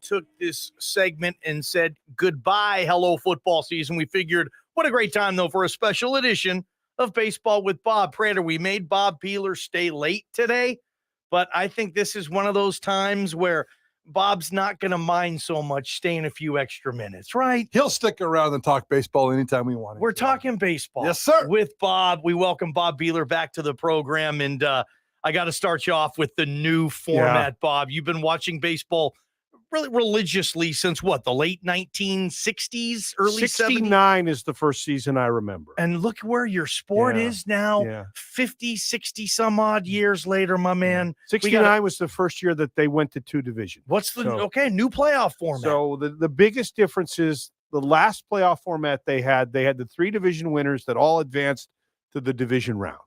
took this segment and said goodbye, hello football season. We figured what a great time, though, for a special edition of Baseball with Bob Prater. We made Bob Behler stay late today, but I think this is one of those times where Bob's not going to mind so much staying a few extra minutes, right? He'll stick around and talk baseball anytime we want. We're talking baseball. Yes, sir. With Bob. We welcome Bob Behler back to the program, and I got to start you off with the new format, Bob. You've been watching baseball really religiously since what, the late 1960s, early 69 70s? is the first season I remember. And look where your sport is now, 50, 60 some odd years later, my man. 69 was the first year that they went to two divisions. What's the new playoff format? So the biggest difference is the last playoff format they had the three division winners that all advanced to the division round.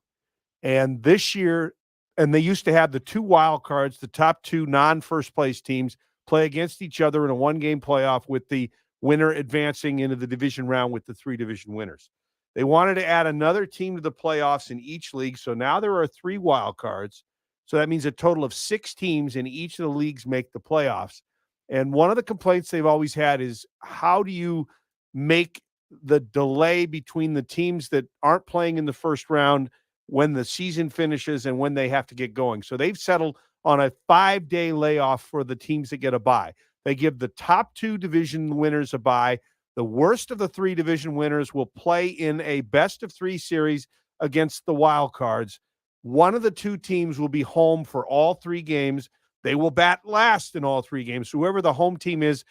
And this year, and they used to have the two wild cards, the top two non-first place teams play against each other in a one-game playoff with the winner advancing into the division round with the three division winners. They wanted to add another team to the playoffs in each league, so now there are three wild cards. So that means a total of 6 teams in each of the leagues make the playoffs. And one of the complaints they've always had is, how do you make the delay between the teams that aren't playing in the first round when the season finishes and when they have to get going? So they've settled on a 5-day layoff for the teams that get a bye. They give the top 2 division winners a bye. The worst of the 3 division winners will play in a best-of-3 series against the wild cards. One of the 2 teams will be home for all 3 games. They will bat last in all 3 games. Whoever the home team is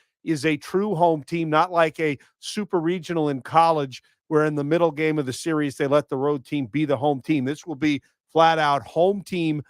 a true home team, not like a super regional in college where in the middle game of the series they let the road team be the home team. This will be flat-out home team.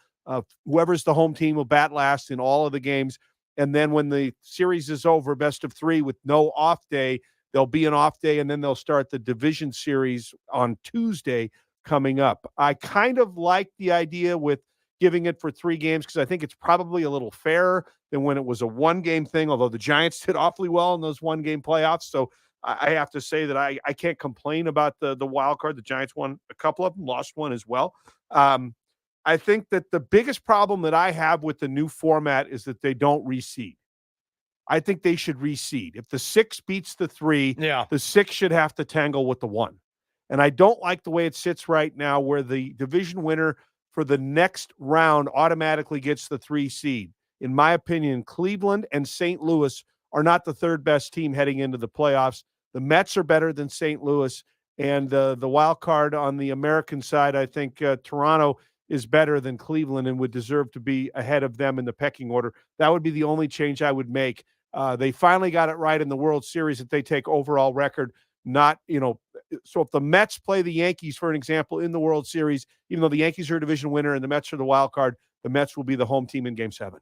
Whoever's the home team will bat last in all of the games. And then when the series is over, best of 3 with no off day, there'll be an off day, and then they'll start the division series on Tuesday coming up. I kind of like the idea with giving it for 3 games because I think it's probably a little fairer than when it was a one-game thing, although the Giants did awfully well in those one-game playoffs. So I have to say that I can't complain about the wild card. The Giants won a couple of them, lost one as well. I think that the biggest problem that I have with the new format is that they don't reseed. I think they should reseed. If the 6 beats the 3, the 6 should have to tangle with the 1. And I don't like the way it sits right now where the division winner for the next round automatically gets the 3 seed. In my opinion, Cleveland and St. Louis are not the third best team heading into the playoffs. The Mets are better than St. Louis. And the wild card on the American side, I think Toronto is better than Cleveland and would deserve to be ahead of them in the pecking order. That would be the only change I would make. They finally got it right in the World Series that they take overall record, not, so if the Mets play the Yankees, for an example, in the World Series, even though the Yankees are a division winner and the Mets are the wild card, the Mets will be the home team in Game 7.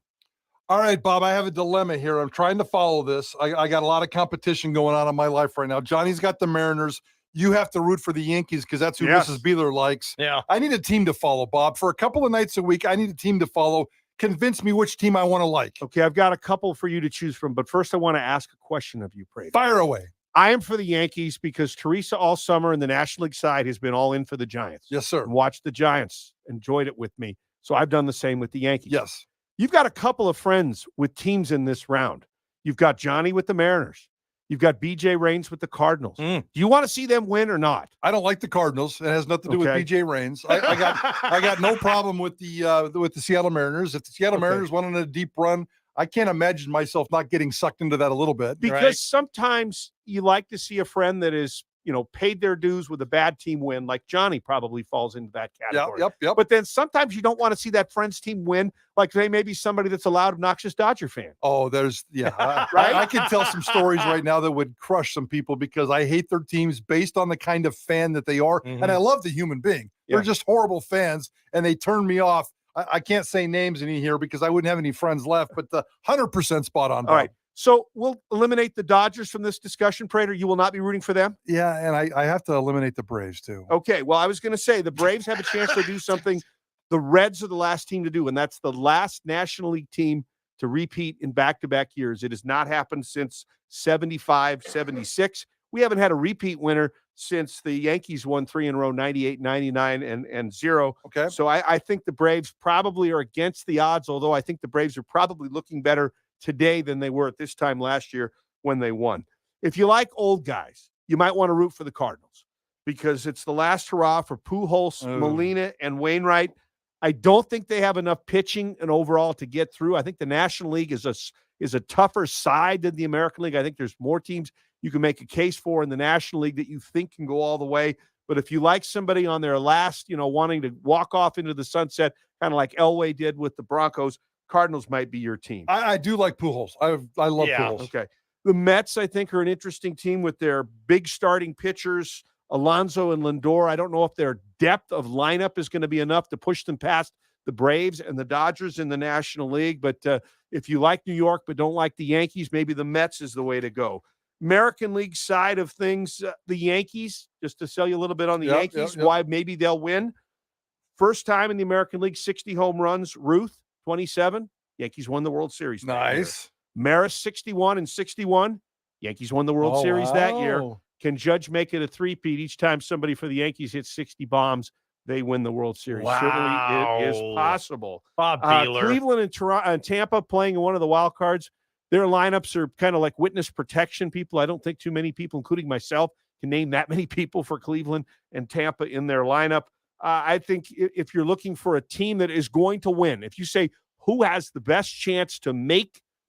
All right, Bob, I have a dilemma here. I'm trying to follow this. I got a lot of competition going on in my life right now. Johnny's got the Mariners. You have to root for the Yankees because that's who Mrs. Behler likes. Yeah. I need a team to follow, Bob. For a couple of nights a week, I need a team to follow. Convince me which team I want to like. Okay, I've got a couple for you to choose from, but first I want to ask a question of you, Prater. Fire away. I am for the Yankees because Teresa all summer in the National League side has been all in for the Giants. Yes, sir. And watched the Giants, enjoyed it with me. So I've done the same with the Yankees. Yes. You've got a couple of friends with teams in this round. You've got Johnny with the Mariners. You've got BJ Raines with the Cardinals. Do you want to see them win or not? I don't like the Cardinals. It has nothing to do with BJ Raines. I got no problem with the Seattle Mariners. If the Seattle Mariners went on a deep run, I can't imagine myself not getting sucked into that a little bit. Because sometimes you like to see a friend that is, paid their dues with a bad team win, like Johnny probably falls into that category. Yep. But then sometimes you don't want to see that friend's team win, like they may be somebody that's a loud, obnoxious Dodger fan. Oh, there's, right? I can tell some stories right now that would crush some people because I hate their teams based on the kind of fan that they are. And I love the human being. They're just horrible fans, and they turn me off. I can't say names in here because I wouldn't have any friends left, but the 100% spot on. Bob. All right. So we'll eliminate the Dodgers from this discussion, Prater. You will not be rooting for them? Yeah, and I have to eliminate the Braves, too. Okay, well, I was going to say the Braves have a chance to do something the Reds are the last team to do, and that's the last National League team to repeat in back-to-back years. It has not happened since 75, 76. We haven't had a repeat winner since the Yankees won 3 in a row, 98, 99, and 0. Okay. So I think the Braves probably are against the odds, although I think the Braves are probably looking better today than they were at this time last year when they won. If you like old guys, you might want to root for the Cardinals because it's the last hurrah for Pujols, Molina, and Wainwright. I don't think they have enough pitching and overall to get through. I think the National League is a tougher side than the American League. I think there's more teams you can make a case for in the National League that you think can go all the way. But if you like somebody on their last, wanting to walk off into the sunset, kind of like Elway did with the Broncos, Cardinals might be your team. I do like Pujols. I love Pujols. Okay. The Mets, I think, are an interesting team with their big starting pitchers, Alonso and Lindor. I don't know if their depth of lineup is going to be enough to push them past the Braves and the Dodgers in the National League. But if you like New York but don't like the Yankees, maybe the Mets is the way to go. American League side of things, the Yankees, just to sell you a little bit on the Yankees, why maybe they'll win. First time in the American League, 60 home runs. Ruth, 27. Yankees won the World Series. Nice. Maris, 61 and 61. Yankees won the World Series that year. Can Judge make it a three-peat? Each time somebody for the Yankees hits 60 bombs, they win the World Series. Wow. Certainly it is possible. Bob Behler. Cleveland and Tampa playing in one of the wild cards. Their lineups are kind of like witness protection people. I don't think too many people, including myself, can name that many people for Cleveland and Tampa in their lineup. I think if you're looking for a team that is going to win, if you say who has the best chance to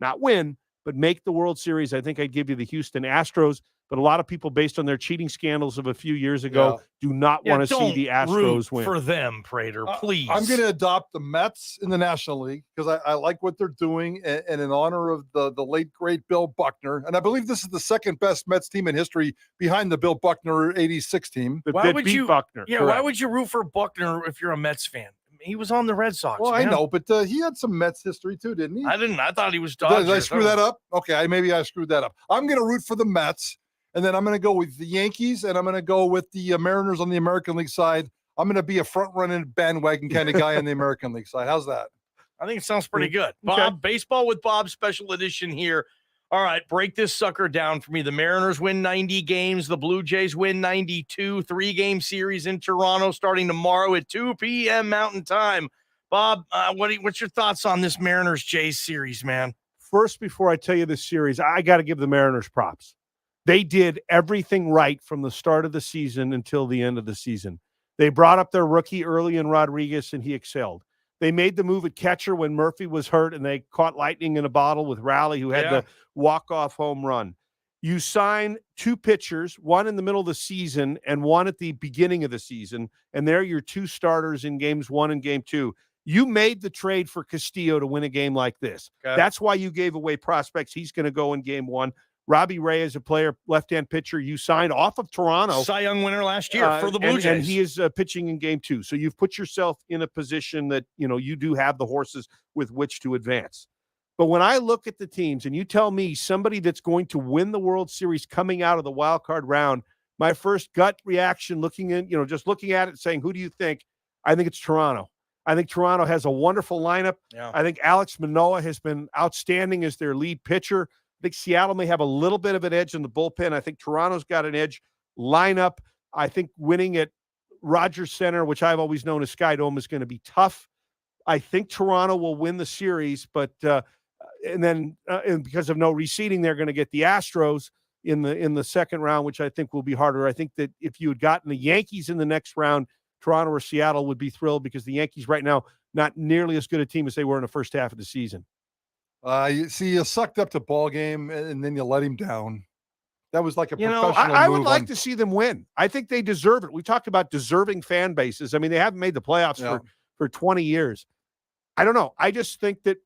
not win, but make the World Series, I think I'd give you the Houston Astros. But a lot of people, based on their cheating scandals of a few years ago, do not want to see the Astros win. For them, Prater, please. I'm going to adopt the Mets in the National League because I like what they're doing, and in honor of the late, great Bill Buckner. And I believe this is the second best Mets team in history behind the Bill Buckner 86 team. Why would you, Buckner? Yeah, why would you root for Buckner if you're a Mets fan? He was on the Red Sox. Well, man. I know, but he had some Mets history too, didn't he? I didn't. I thought he was Dodgers. Did I screw that up? Okay, maybe I screwed that up. I'm going to root for the Mets, and then I'm going to go with the Yankees, and I'm going to go with the Mariners on the American League side. I'm going to be a front-running bandwagon kind of guy on the American League side. How's that? I think it sounds pretty good. Bob, Baseball with Bob special edition here. All right, break this sucker down for me. The Mariners win 90 games. The Blue Jays win 92. 3-game series in Toronto starting tomorrow at 2 p.m. Mountain Time. Bob, what's your thoughts on this Mariners-Jays series, man? First, before I tell you this series, I got to give the Mariners props. They did everything right from the start of the season until the end of the season. They brought up their rookie early in Rodriguez, and he excelled. They made the move at catcher when Murphy was hurt, and they caught lightning in a bottle with Raleigh, who had the walk-off home run. You sign two pitchers, one in the middle of the season and one at the beginning of the season, and they're your two starters in games 1 and game 2. You made the trade for Castillo to win a game like this. Okay. That's why you gave away prospects. He's going to go in game 1. Robbie Ray is a player, left-hand pitcher you signed off of Toronto. Cy Young winner last year for the Blue Jays. And he is pitching in game 2. So you've put yourself in a position that, you do have the horses with which to advance. But when I look at the teams and you tell me somebody that's going to win the World Series coming out of the wild card round, my first gut reaction just looking at it saying, who do you think? I think it's Toronto. I think Toronto has a wonderful lineup. Yeah. I think Alex Manoah has been outstanding as their lead pitcher. I think Seattle may have a little bit of an edge in the bullpen. I think Toronto's got an edge lineup. I think winning at Rogers Center, which I've always known as Sky Dome, is going to be tough. I think Toronto will win the series, but and because of no reseeding, they're going to get the Astros in the second round, which I think will be harder. I think that if you had gotten the Yankees in the next round, Toronto or Seattle would be thrilled because the Yankees right now, not nearly as good a team as they were in the first half of the season. You sucked up to ball game and then you let him down. That was like a professional I would move like to see them win. I think they deserve it. We talked about deserving fan bases. I mean, they haven't made the playoffs for 20 years. I don't know. I just think that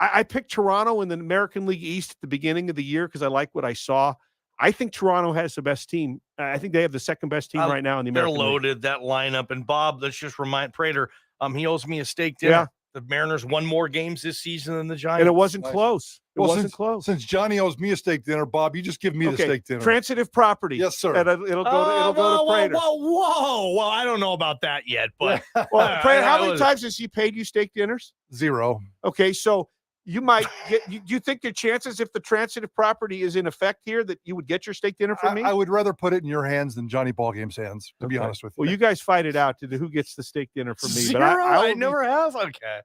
I picked Toronto in the American League East at the beginning of the year because I like what I saw. I think Toronto has the best team. I think they have the second best team right now in the American League. They're loaded, that lineup. And Bob, let's just remind Prater, he owes me a steak dinner. Yeah. The Mariners won more games this season than the Giants. And it wasn't close. It wasn't close. Since Johnny owes me a steak dinner, Bob, you just give me the steak dinner. Transitive property. Yes, sir. And it'll go to Prater. Whoa. Well, I don't know about that yet, but Prater, how many times has he paid you steak dinners? 0. Okay, so you might get. Do you think the chances, if the transitive property is in effect here, that you would get your steak dinner from me? I would rather put it in your hands than Johnny Ballgame's hands, to be honest with you. Well, you guys fight it out to who gets the steak dinner from me. 0. But I never have. Okay.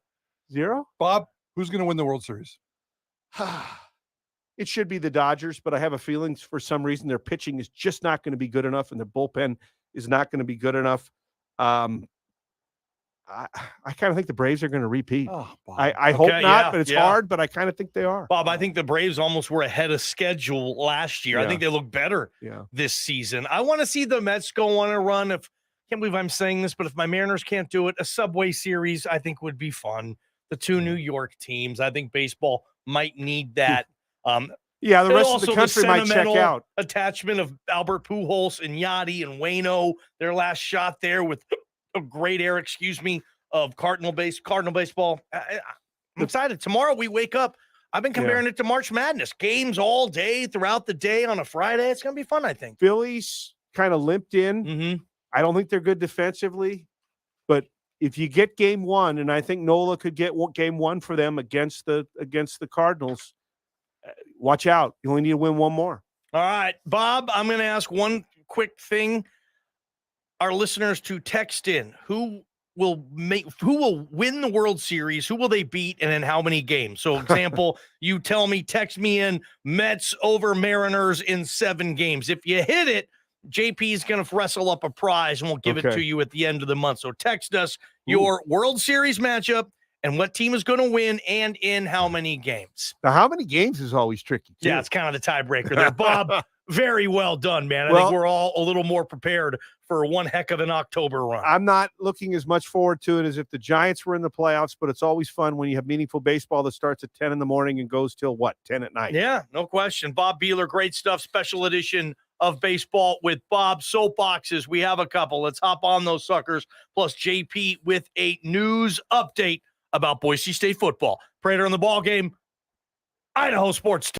0. Bob, who's going to win the World Series? It should be the Dodgers, but I have a feeling for some reason their pitching is just not going to be good enough, and their bullpen is not going to be good enough. I kind of think the Braves are going to repeat. Oh, Bob. I hope not, yeah, but it's yeah. hard, but I kind of think they are. Bob, I think the Braves almost were ahead of schedule last year. I Yeah. think they look better Yeah. this season. I want to see the Mets go on a run. Can't believe I'm saying this, but if my Mariners can't do it, a Subway Series I think would be fun. The two New York teams, I think baseball might need that. Yeah, the rest of also the country might check sentimental out. Attachment of Albert Pujols and Yachty and Waino, their last shot there with a great era, of Cardinal baseball. I'm excited. Tomorrow we wake up. I've been comparing it to March Madness. Games all day throughout the day on a Friday. It's going to be fun, I think. Phillies kind of limped in. Mm-hmm. I don't think they're good defensively, but if you get game one, and I think Nola could get game one for them against the Cardinals, watch out. You only need to win one more. All right, Bob, I'm going to ask one quick thing. Our listeners to text in. Who will win the World Series? Who will they beat, and in how many games? So, example, you tell me, text me in Mets over Mariners in 7 games. If you hit it, JP is going to wrestle up a prize, and we'll give it to you at the end of the month. So text us your World Series matchup and what team is going to win and in how many games. Now, how many games is always tricky, too. Yeah, it's kind of the tiebreaker there. Bob, very well done, man. I think we're all a little more prepared for one heck of an October run. I'm not looking as much forward to it as if the Giants were in the playoffs, but it's always fun when you have meaningful baseball that starts at 10 in the morning and goes till, 10 at night? Yeah, no question. Bob Behler, great stuff. Special edition of Baseball with Bob. Soapboxes, we have a couple. Let's hop on those suckers. Plus JP with a news update about Boise State football. Prater on the ball game. Idaho Sports.